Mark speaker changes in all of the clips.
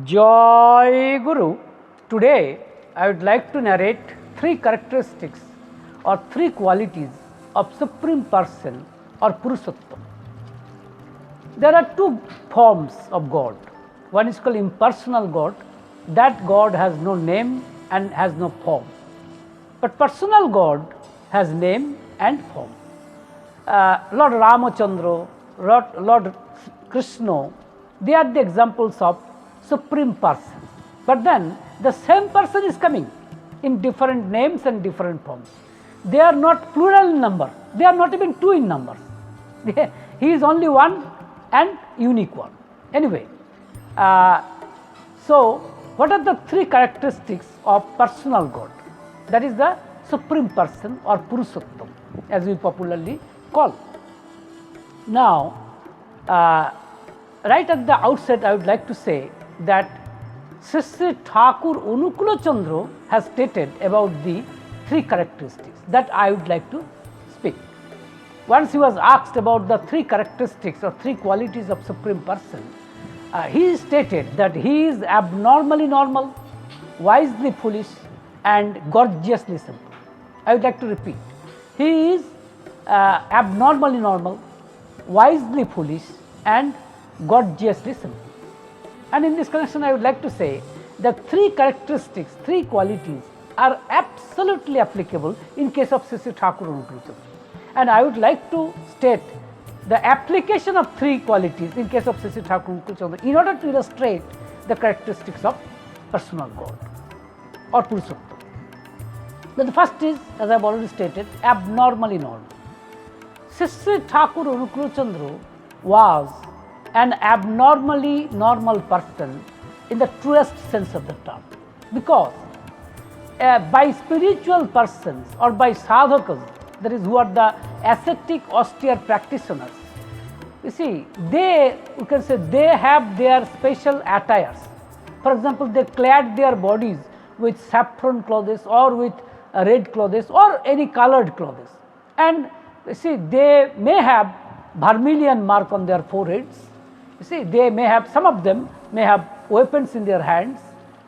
Speaker 1: Joy Guru. Today I would like to narrate three characteristics or three qualities of Supreme Person or Purushottam. There are two forms of God. One is called impersonal God. That God has no name and has no form. But personal God has name and form. Lord Ramachandra, Lord Krishna, they are the examples of Supreme Person. But then the same person is coming in different names and different forms. They are not plural in number. They are not even two in numbers. He is only one and unique one. Anyway, so what are the three characteristics of personal God? That is the Supreme Person or Purushottam, as we popularly call. Now, right at the outset, I would like to say that Sree Thakur Anukul Chandra has stated about the three characteristics that I would like to speak. Once he was asked about the three characteristics or three qualities of Supreme Person, he stated that he is abnormally normal, wisely foolish and gorgeously simple. I would like to repeat. He is abnormally normal, wisely foolish and gorgeously simple. And in this connection, I would like to say that three characteristics, three qualities are absolutely applicable in case of Sree Thakur Anukul Chandra. And I would like to state the application of three qualities in case of Sree Thakur Anukul Chandra in order to illustrate the characteristics of personal God or Purushottam. The first is, as I have already stated, abnormally normal. Sree Thakur Anukul Chandra was an abnormally normal person in the truest sense of the term, because by spiritual persons or by sadhakas, that is, who are the ascetic austere practitioners, you see, you can say they have their special attires. For example, they clad their bodies with saffron clothes or with red clothes or any colored clothes, and you see, they may have vermilion mark on their foreheads. You see, they may have, some of them may have weapons in their hands,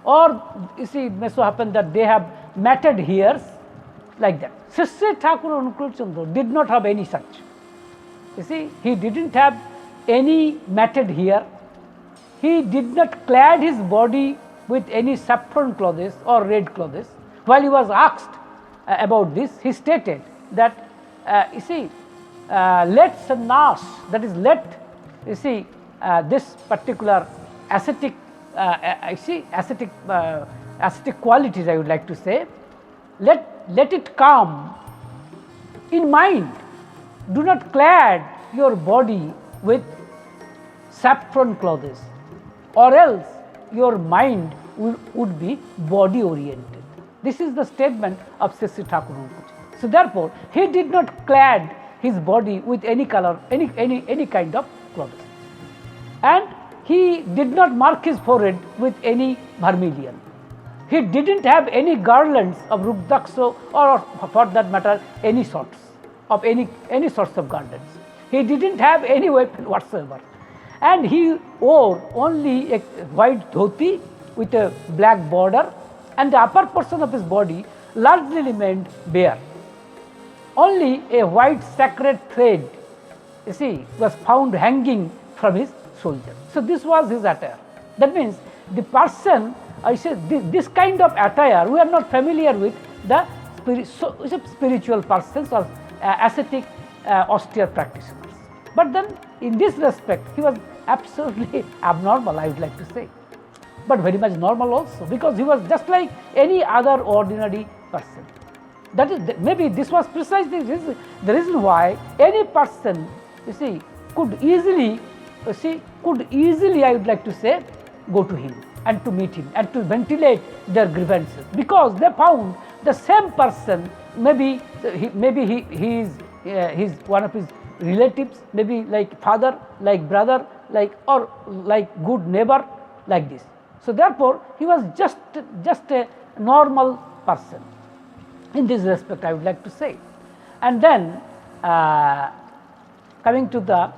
Speaker 1: or you see, it may so happen that they have matted hairs like that. Sree Thakur Anukul Chandra did not have any such. You see, he didn't have any matted hair. He did not clad his body with any saffron clothes or red clothes. While he was asked about this, he stated that, you see, let sannyas, that is, let, you see, this particular ascetic, ascetic qualities, I would like to say, let it come in mind. Do not clad your body with saffron clothes, or else your mind would be body oriented. This is the statement of Sree Thakur Anukul Chandra. So therefore, he did not clad his body with any color, any kind of clothes, and he did not mark his forehead with any vermilion. He didn't have any garlands of rudraksa, or for that matter any sorts of any sorts of garlands. He didn't have any weapon whatsoever, and he wore only a white dhoti with a black border, and the upper portion of his body largely remained bare. Only a white sacred thread, you see, was found hanging from his shoulder. So this was his attire. That means the person, I say, this kind of attire, we are not familiar with the spiritual persons or ascetic austere practitioners. But then in this respect, he was absolutely abnormal, I would like to say, but very much normal also, because he was just like any other ordinary person. That is, maybe this was precisely the reason why any person, you see, could easily, I would like to say, go to him and to meet him and to ventilate their grievances, because they found the same person, maybe he is one of his relatives, maybe like father, like brother, like, or like good neighbor, like this. So therefore, he was just a normal person in this respect, I would like to say. And then coming to the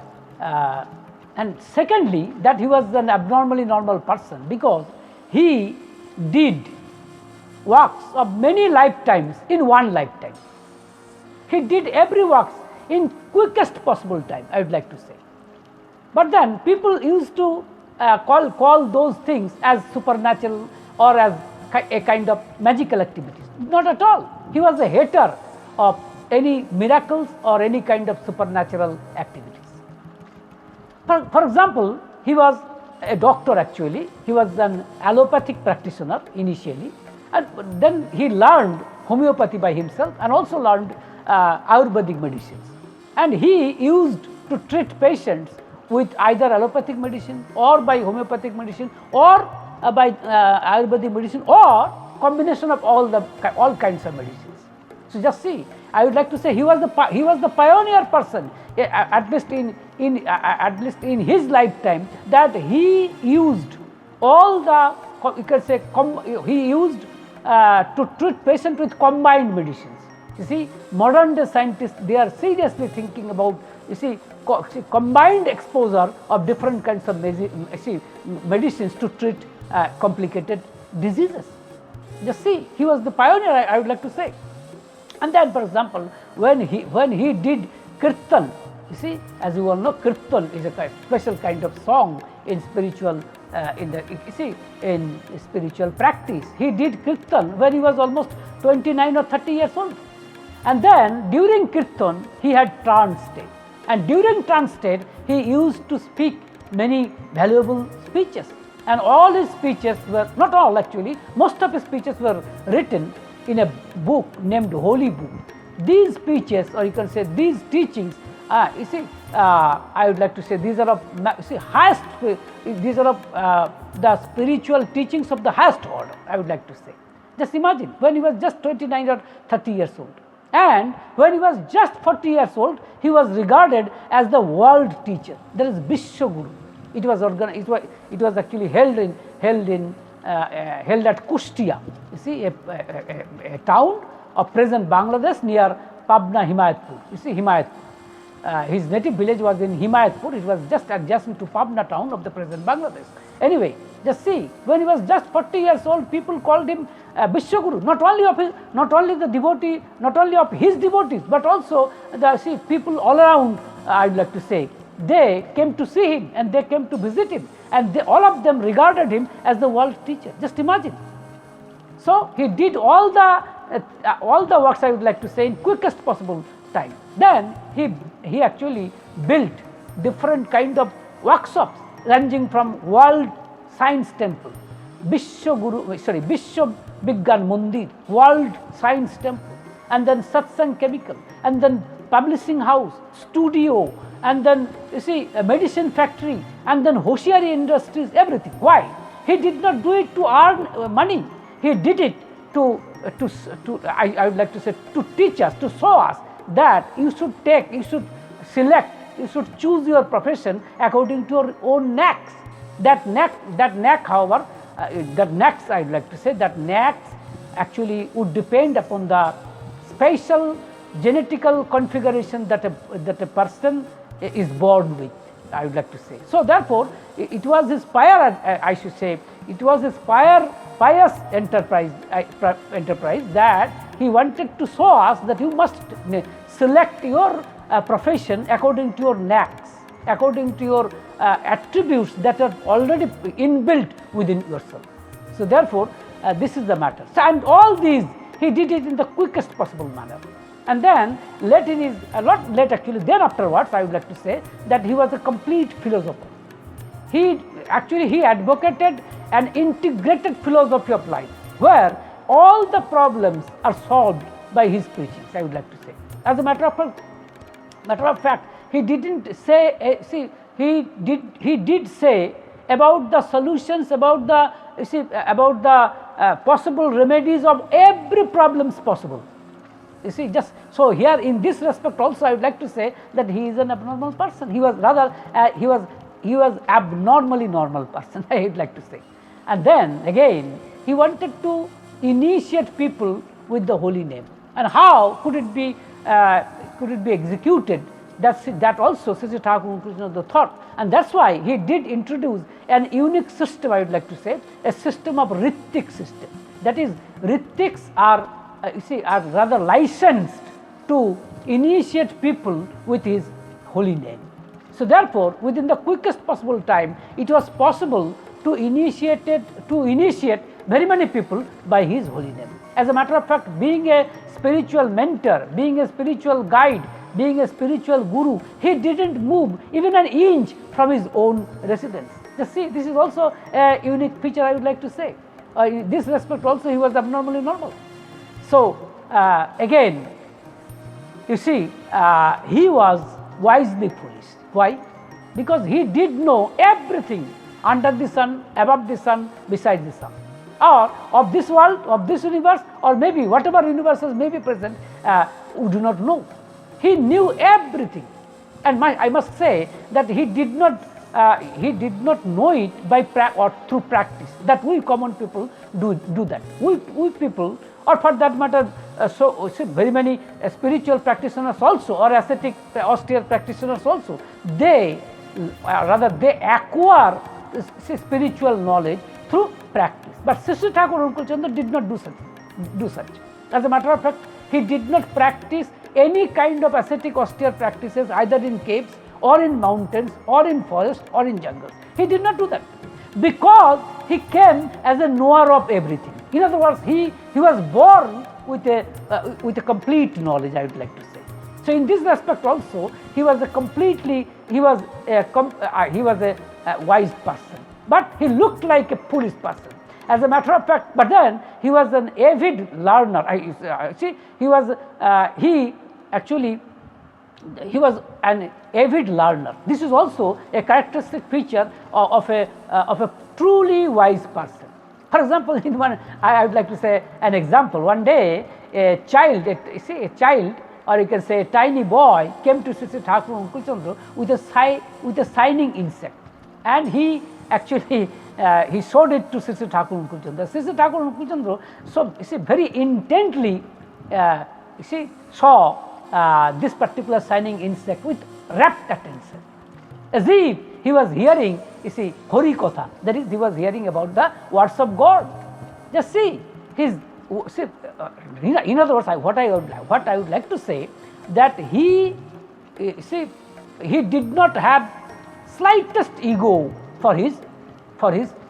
Speaker 1: And secondly, that he was an abnormally normal person because he did works of many lifetimes in one lifetime. He did every works in quickest possible time, I would like to say. But then people used to call those things as supernatural or as a kind of magical activities. Not at all. He was a hater of any miracles or any kind of supernatural activities. For example, he was a doctor actually. He was an allopathic practitioner initially, and then he learned homeopathy by himself and also learned Ayurvedic medicines. And he used to treat patients with either allopathic medicine or by homeopathic medicine or by Ayurvedic medicine or combination of all kinds of medicines. So just see, I would like to say he was the pioneer person, at least in his lifetime, that he used all the, you can say, he used to treat patients with combined medicines. You see, modern day scientists, they are seriously thinking about, you see, combined exposure of different kinds of medicines to treat complicated diseases. Just see, he was the pioneer, I would like to say. And then, for example, when he did kirtan, you see, as you all know, kirtan is a special kind of song in spiritual in spiritual practice. He did kirtan when he was almost 29 or 30 years old. And then during kirtan, he had trance state. And during trance state, he used to speak many valuable speeches. And all his speeches were, not all actually, most of his speeches were written in a book named Holy Book. These speeches, or you can say these teachings, you see, I would like to say these are of, highest, these are of the spiritual teachings of the highest order, I would like to say. Just imagine, when he was just 29 or 30 years old. And when he was just 40 years old, he was regarded as the world teacher. There is Vishwaguru. It was actually held at Kustia, you see, a town of present Bangladesh near Pabna, Himayatpur. You see, Himayatpur. His native village was in Himayatpur. It was just adjacent to Pabna town of the present Bangladesh. Anyway, just see, when he was just 40 years old, people called him Vishwaguru. Not only the devotee, not only of his devotees, but also the people all around. I would like to say, they came to see him and they came to visit him, and all of them regarded him as the world teacher. Just imagine. So he did all the works, I would like to say, in quickest possible time. Then he actually built different kind of workshops ranging from World Science Temple, Vishwa Vigyan Mandir, World Science Temple, and then Satsang Chemical, and then publishing house, studio, and then you see a medicine factory, and then Hoshiari Industries, everything. Why? He did not do it to earn money. He did it I would like to say, to teach us, to show us that you should choose your profession according to your own knacks. That knack, however, I would like to say, that knacks actually would depend upon the special genetical configuration that a person is born with, I would like to say. So therefore, it was his I should say, it was his pious enterprise that he wanted to show us that you must select your profession according to your knacks, according to your attributes that are already inbuilt within yourself. So therefore, this is the matter. So, and all these, he did it in the quickest possible manner. And then then afterwards, I would like to say that he was a complete philosopher. He advocated an integrated philosophy of life, where all the problems are solved by his preachings, I would like to say. As a matter of fact, he didn't say, he did say about the solutions, about the possible remedies of every problems possible. You see, just so here in this respect also, I would like to say that he is an abnormal person. He was abnormally normal person, I would like to say. And then again, he wanted to initiate people with the holy name. And how could it be executed? that also Sri Thakur Unukul Chandra thought, and that's why he did introduce an unique system, I would like to say, a system of Ritik system. That is, Ritiks are are rather licensed to initiate people with his holy name. So therefore, within the quickest possible time, it was possible to initiate very many people by his holy name. As a matter of fact, being a spiritual mentor, being a spiritual guide, being a spiritual guru, he didn't move even an inch from his own residence. Just see, this is also a unique feature, I would like to say. In this respect also, he was abnormally normal. So again, you see, he was wisely foolish. Why? Because he did know everything under the sun, above the sun, beside the sun, or of this world, of this universe, or maybe whatever universes may be present, we do not know. He knew everything, and I must say that he did not know it by or through practice. That we common people do that. We people, or for that matter, so very many spiritual practitioners also, or ascetic austere practitioners also, they acquire spiritual knowledge through practice. But Sri Thakur Unukul Chandra did not do such. As a matter of fact, he did not practice any kind of ascetic austere practices either in caves or in mountains or in forest or in jungles. He did not do that because he came as a knower of everything. In other words, he was born with a complete knowledge, I would like to say. So in this respect also, he was a wise person, but he looked like a foolish person. As a matter of fact, but then he was an avid learner. He was an avid learner. This is also a characteristic feature of a truly wise person. For example, in one, I would like to say an example. One day, a child, or you can say a tiny boy, came to Sri Thakur Unukul Chandra with a shining insect, and he actually he showed it to Sri Thakur Unukul Chandra. Sri Thakur Unukul Chandra, so very intently saw this particular shining insect with rapt attention, as if he was hearing, Hari Kotha, that is, he was hearing about the words of God. Just see, in other words, what I would like to say, that he did not have slightest ego for his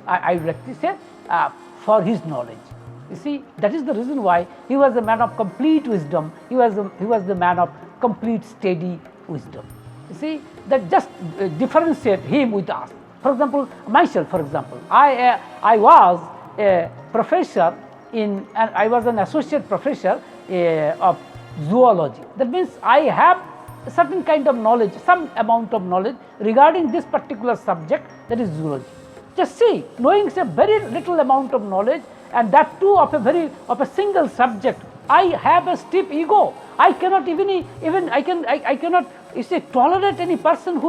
Speaker 1: I would like to say for his knowledge. You see, that is the reason why he was a man of complete wisdom. He was the man of complete steady wisdom. You see, that just differentiate him with us. For example, myself, I was a professor and I was an associate professor of zoology. That means I have a certain kind of knowledge, some amount of knowledge regarding this particular subject, that is zoology. Just see, knowing a very little amount of knowledge, and that too of a single subject, I have a steep ego. I cannot I cannot tolerate any person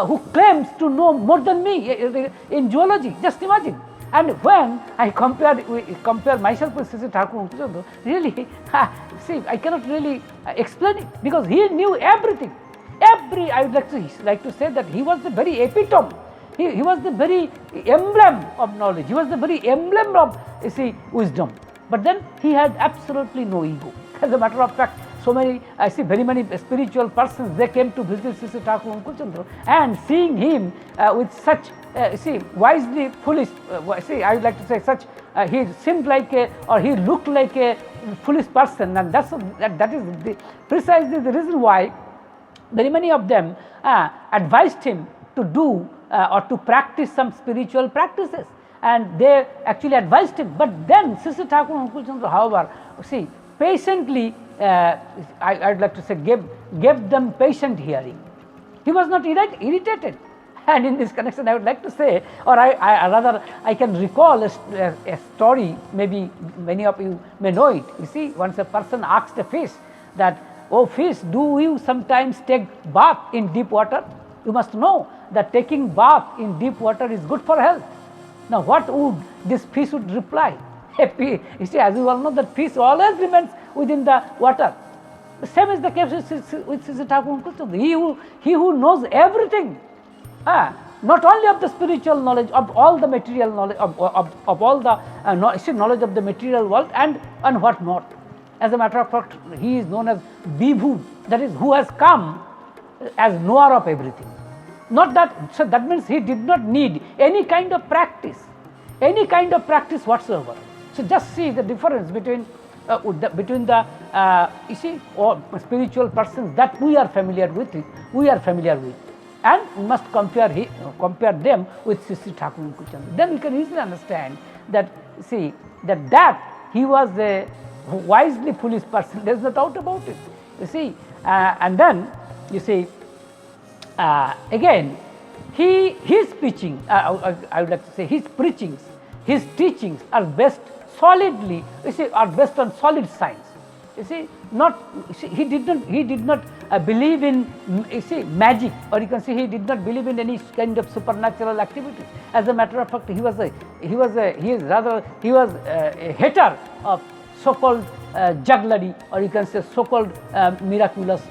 Speaker 1: who claims to know more than me in zoology. Just imagine. And when I compare myself with Sri Thakur Unukul Chandra, really, I cannot really explain it, because he knew everything. I would like to say that he was the very epitome. He was the very emblem of knowledge. He was the very emblem of wisdom. But then he had absolutely no ego. As a matter of fact, I see very many spiritual persons, they came to visit Sri Thakur Unukul Chandra, and seeing him with such wisely foolish, I would like to say such, he seemed like he looked like a foolish person, and that is precisely the reason why very many of them advised him to do or to practice some spiritual practices, and they actually advised him. But then Sri Thakur Unukul Chandra, however, patiently, I would like to say, gave them patient hearing. He was not irritated. And in this connection, I would like to say, or I can recall a story, maybe many of you may know it. You see, once a person asked a fish that, "Oh fish, do you sometimes take bath in deep water? You must know that taking bath in deep water is good for health." Now what would this fish would reply? You see, as you all know, that fish always remains within the water. The same is the case with Sree Thakur Anukul Chandra. He who knows everything, not only of the spiritual knowledge, of all the material knowledge, of all the knowledge of the material world and what not. As a matter of fact, he is known as Vibhu, that is, who has come as knower of everything. Not that, so that means he did not need any kind of practice whatsoever. So just see the difference between the spiritual persons that we are familiar with, and we must compare them with Sree Thakur Anukul Chandra. Then we can easily understand that he was a wisely foolish person. There is no doubt about it. You see, and then you see again, his preaching, I would like to say his preachings, his teachings are based solidly, are based on solid science. He did not believe in magic, or you can say he did not believe in any kind of supernatural activities. As a matter of fact, he was a hater of so-called jugglery, or you can say so-called miraculous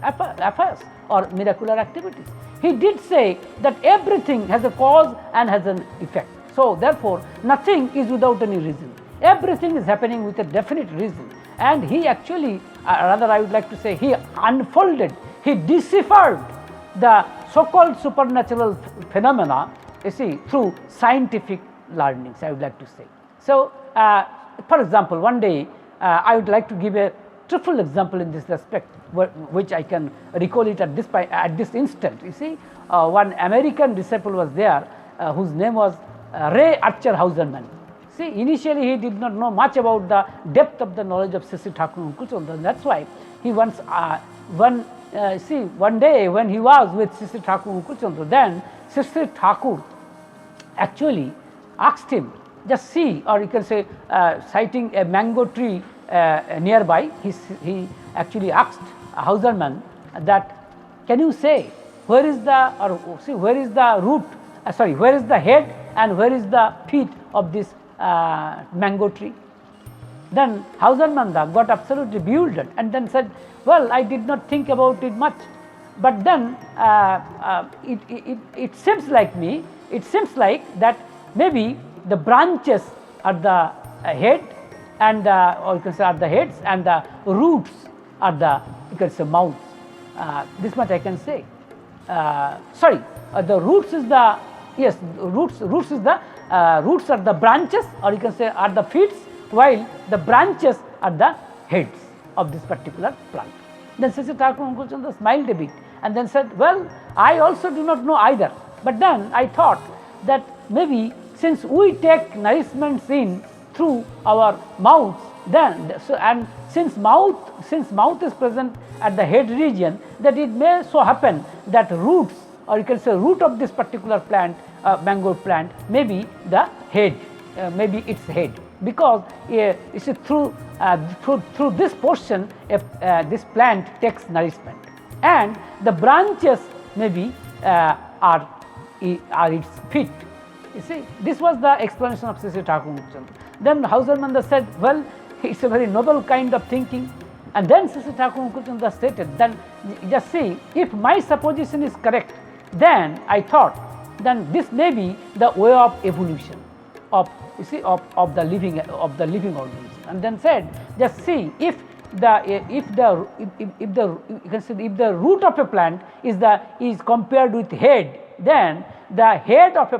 Speaker 1: affairs or miraculous activities. He did say that everything has a cause and has an effect. So therefore, nothing is without any reason. Everything is happening with a definite reason. And he actually, I would like to say, he unfolded, he deciphered the so-called supernatural phenomena, through scientific learnings, I would like to say. So, for example, one day I would like to give a triple example in this respect, which I can recall it at this instant. One American disciple was there whose name was Ray Archer Hauserman. Initially he did not know much about the depth of the knowledge of Sree Thakur Anukul Chandra. That's why he once, one day when he was with Sree Thakur Anukul Chandra, then Sree Thakur actually asked him, just see, or you can say citing a mango tree nearby, he actually asked Hauserman that, can you say where is the head and where is the feet of this mango tree? Then Hauserman got absolutely bewildered and then said, well, I did not think about it much, but then it seems like that maybe the branches are the head and or you can say are the heads, and the roots are the, you can say, mouths. This much I can say. The roots is the, yes, roots are the branches, or you can say are the feet, while the branches are the heads of this particular plant. Then Sree Thakur Anukul Chandra smiled a bit and then said, well, I also do not know either, but then I thought that maybe since we take nourishments in through our mouths, then since mouth is present at the head region, that it may so happen that roots, or you can say root of this particular plant, mango plant, may be the head, maybe its head, because through this portion this plant takes nourishment, and the branches maybe are its feet. You see, this was the explanation of Sree Thakur Anukul Chandra. Then Hauserman said, well, it's a very noble kind of thinking. And then Sree Thakur Anukul Chandra stated, then just see, if my supposition is correct, then I thought, then this may be the way of evolution of the living organism. And then said, just see, if the root of a plant is compared with head, then the head of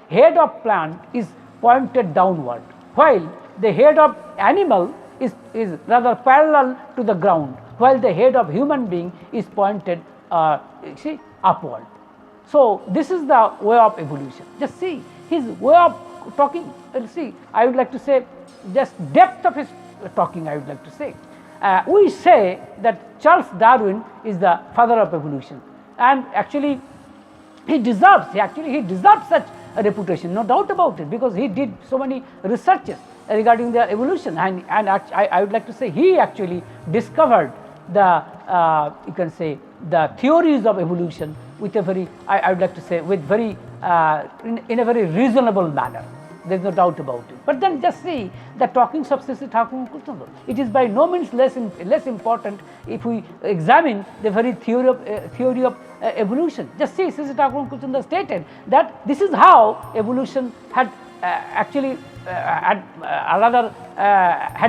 Speaker 1: head of plant is pointed downward, while the head of animal is rather parallel to the ground, while the head of human being is pointed upward. So this is the way of evolution. Just see his way of talking. See, I would like to say, just depth of his talking, I would like to say. We say that Charles Darwin is the father of evolution, and actually he deserves such a reputation, no doubt about it, because he did so many researches regarding the evolution, and I would like to say he actually discovered the you can say the theories of evolution with a very, I would like to say, with very in a very reasonable manner. there is no doubt about it. But then just see the talkings of Sree Thakur and Anukul Chandra. It is by no means less important if we examine the very theory of evolution. Just see, Sree Thakur and Anukul Chandra stated that this is how evolution had actually had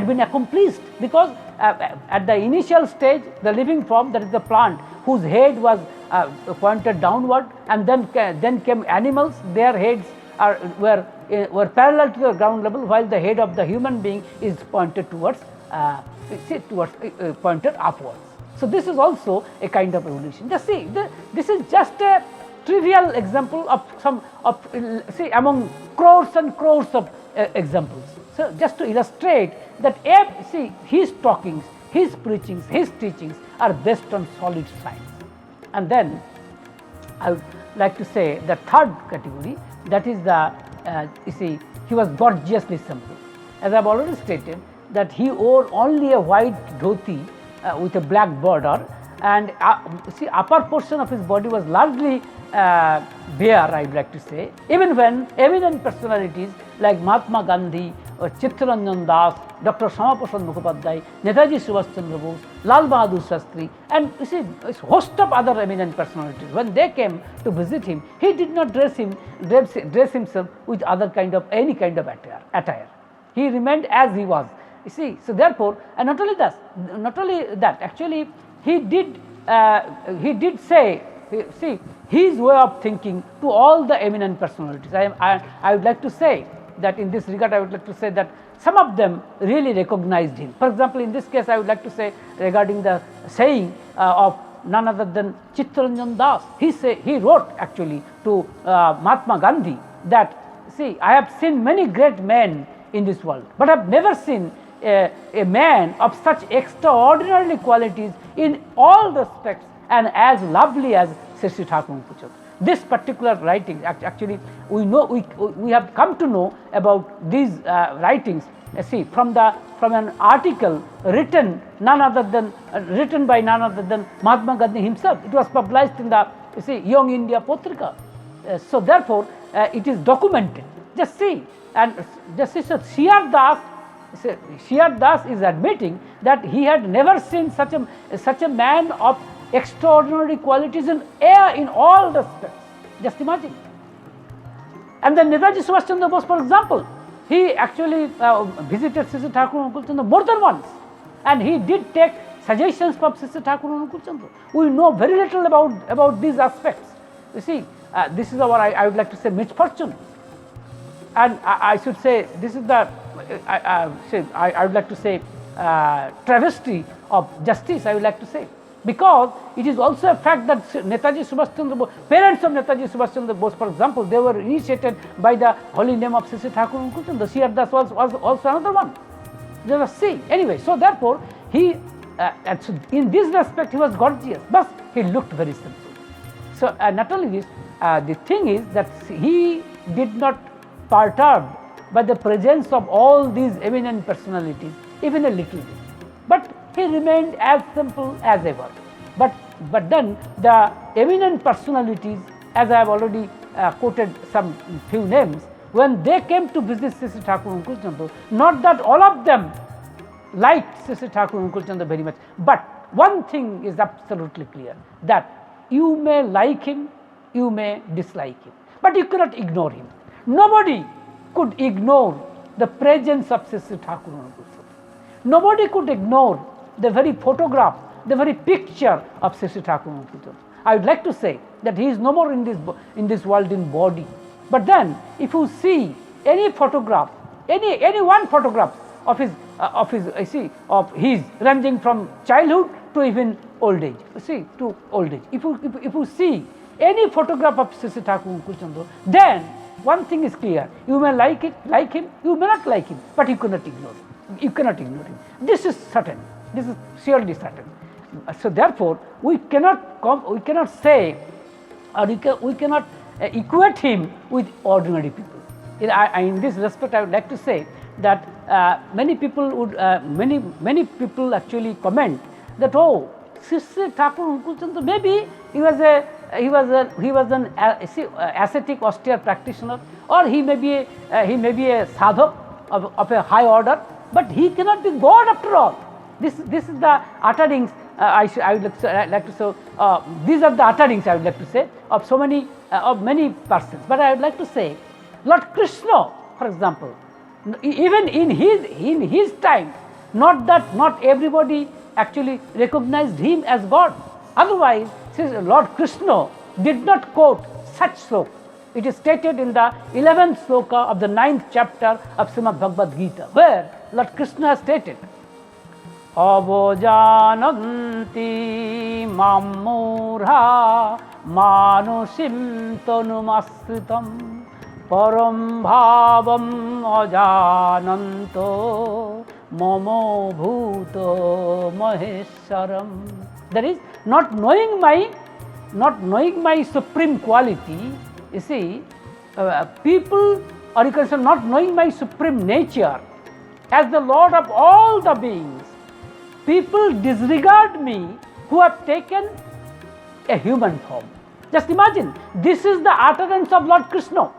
Speaker 1: been accomplished, because at the initial stage the living form, that is the plant, whose head was pointed downward, and then came animals, their heads were parallel to the ground level, while the head of the human being is pointed towards pointed upwards. So this is also a kind of evolution. Just see, this is just a trivial example of among crores and crores of examples. So just to illustrate that, his talkings, his preachings, his teachings are based on solid science. And then I would like to say the third category, that is he was gorgeously simple. As I have already stated, that he wore only a white dhoti with a black border, and upper portion of his body was largely bare, I would like to say. Even when eminent personalities like Mahatma Gandhi or Chittaranjan Das, Dr. Shamaprasad Mukhopadhyay, Netaji Subhash Chandra Bose, Lal Bahadur Shastri, and a host of other eminent personalities, when they came to visit him, he did not dress himself with any kind of attire. He remained as he was. So therefore, and not only that, actually he did say, his way of thinking to all the eminent personalities. I would like to say that in this regard, I would like to say that some of them really recognized him. For example, in this case, I would like to say regarding the saying of none other than Chittaranjan Das. He wrote actually to Mahatma Gandhi that, I have seen many great men in this world, but I have never seen a man of such extraordinary qualities in all respects and as lovely as Sree Thakur and Anukul Chandra. This particular writing, actually we have come to know about these writings, from an article written by none other than Mahatma Gandhi himself. It was published in the Young India Patrika. So therefore, it is documented. Just see, and just see, so Sree Das is admitting that he had never seen such a man of extraordinary qualities in all respects. Just imagine. And then Netaji Subhash Chandra Bose, for example, he actually visited Sree Thakur and Anukul Chandra more than once, and he did take suggestions from Sree Thakur and Anukul Chandra. We know very little about these aspects. This is our, I would like to say, misfortune. And I should say, this is the, I would like to say, travesty of justice, I would like to say. Because it is also a fact that Netaji Subhash Chandra Bose, parents of Netaji Subhash Chandra Bose, for example, they were initiated by the holy name of Sree Thakur and Anukul Chandra. Sree Das was also another one. Just see. Anyway, so therefore, he, in this respect, he was gorgeous, but he looked very simple. So not only this, the thing is that he did not perturbed by the presence of all these eminent personalities, even a little bit. But he remained as simple as ever. But then the eminent personalities, as I have already quoted some few names, when they came to visit Sree Thakur and Anukul Chandra, not that all of them liked Sree Thakur and Anukul Chandra very much, but one thing is absolutely clear, that you may like him, you may dislike him, but you cannot ignore him. Nobody could ignore the presence of Sree Thakur and Anukul Chandra. Nobody could ignore the very photograph, the very picture of Sree Thakur and Anukul Chandra. I would like to say that he is no more in this world in body. But then, if you see any photograph, any one photograph of his ranging from childhood to even old age, to old age. If you see any photograph of Sree Thakur and Anukul Chandra, then one thing is clear: you may like him, you may not like him, but you cannot ignore him. You cannot ignore him. This is certain. This is surely certain. So therefore, we cannot say, or we cannot equate him with ordinary people. In this respect, I would like to say that many people actually comment that, oh, Sree Thakur and Anukul Chandra, maybe he was an ascetic austere practitioner, or he may be a sadhak of a high order, but he cannot be God after all. This is the utterings I would like to say. These are the utterings I would like to say of so many of many persons. But I would like to say, Lord Krishna, for example, even in his time, not everybody actually recognized him as God. Otherwise, Lord Krishna did not quote such sloka. It is stated in the 11th sloka of the 9th chapter of Srimad Bhagavad Gita, where Lord Krishna has stated, Avajananti mamurha manusim tanumasritam param bhavam ajananto mamo bhuto maheswaram. That is, not knowing my supreme quality. You see, people, or you can say not knowing my supreme nature as the Lord of all the beings, people disregard me who have taken a human form. Just imagine, this is the utterance of Lord Krishna.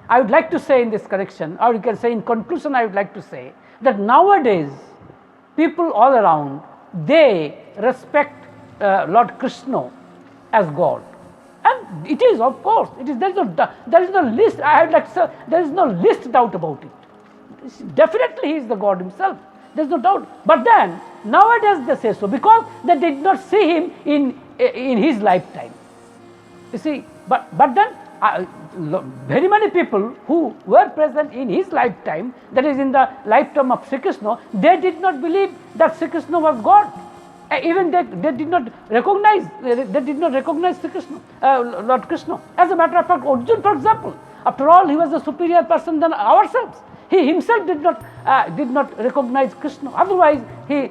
Speaker 1: I would like to say in this correction, or you can say in conclusion, I would like to say that nowadays people all around, they respect Lord Krishna as God. And it is, of course, it is, there is no least, I would like to say, there is no least doubt about it. Definitely he is the God himself, there is no doubt. But then nowadays they say so because they did not see him in his lifetime. You see, but then very many people who were present in his lifetime, that is in the lifetime of Sri Krishna, they did not believe that Sri Krishna was God. Even they did not recognize Sri Krishna, Lord Krishna. As a matter of fact, Arjuna, for example, after all, he was a superior person than ourselves. He himself did not recognize Krishna. Otherwise, he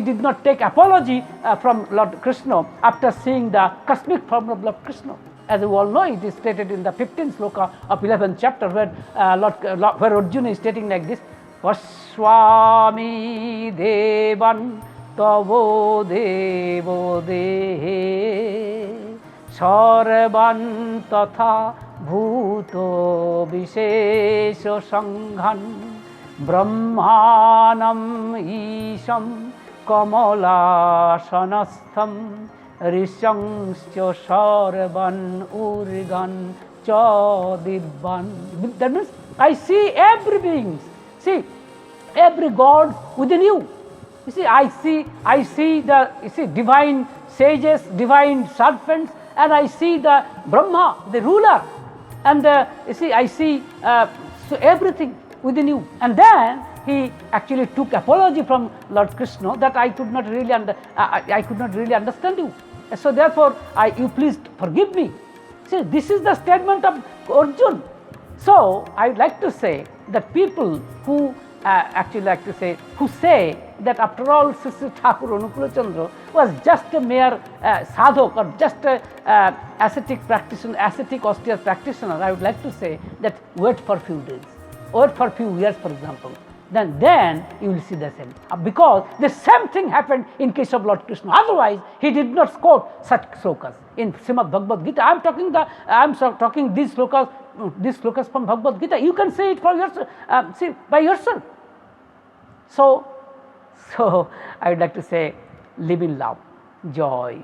Speaker 1: did not take apology from Lord Krishna after seeing the cosmic form of Lord Krishna. As you all know, it is stated in the 15th sloka of 11th chapter, where Arjuna is stating like this: Paswami devan tavo devo dehe sarvan tatha bhuto vishesha sanghan brahmanam isham kamalasanastham rishangscha sarvan urgan cha divvan. That means I see every being, every God within you. You see, I see the divine sages, divine serpents, and I see the Brahma, the ruler, and I see so everything within you. And then he actually took apology from Lord Krishna that I could not really understand you. So therefore, you please forgive me. See, this is the statement of Arjuna. So I would like to say that people who who say that after all Sri Thakur Anukul Chandra was just a mere sadhak or just a ascetic practitioner, ascetic austere practitioner, I would like to say that wait for few days, wait for few years, for example, then you will see the same. Because the same thing happened in case of Lord Krishna. Otherwise, he did not quote such slokas in Srimad Bhagavad Gita. I am talking these slokas from Bhagavad Gita. You can say it for yourself, by yourself. So I would like to say, live in love, joy,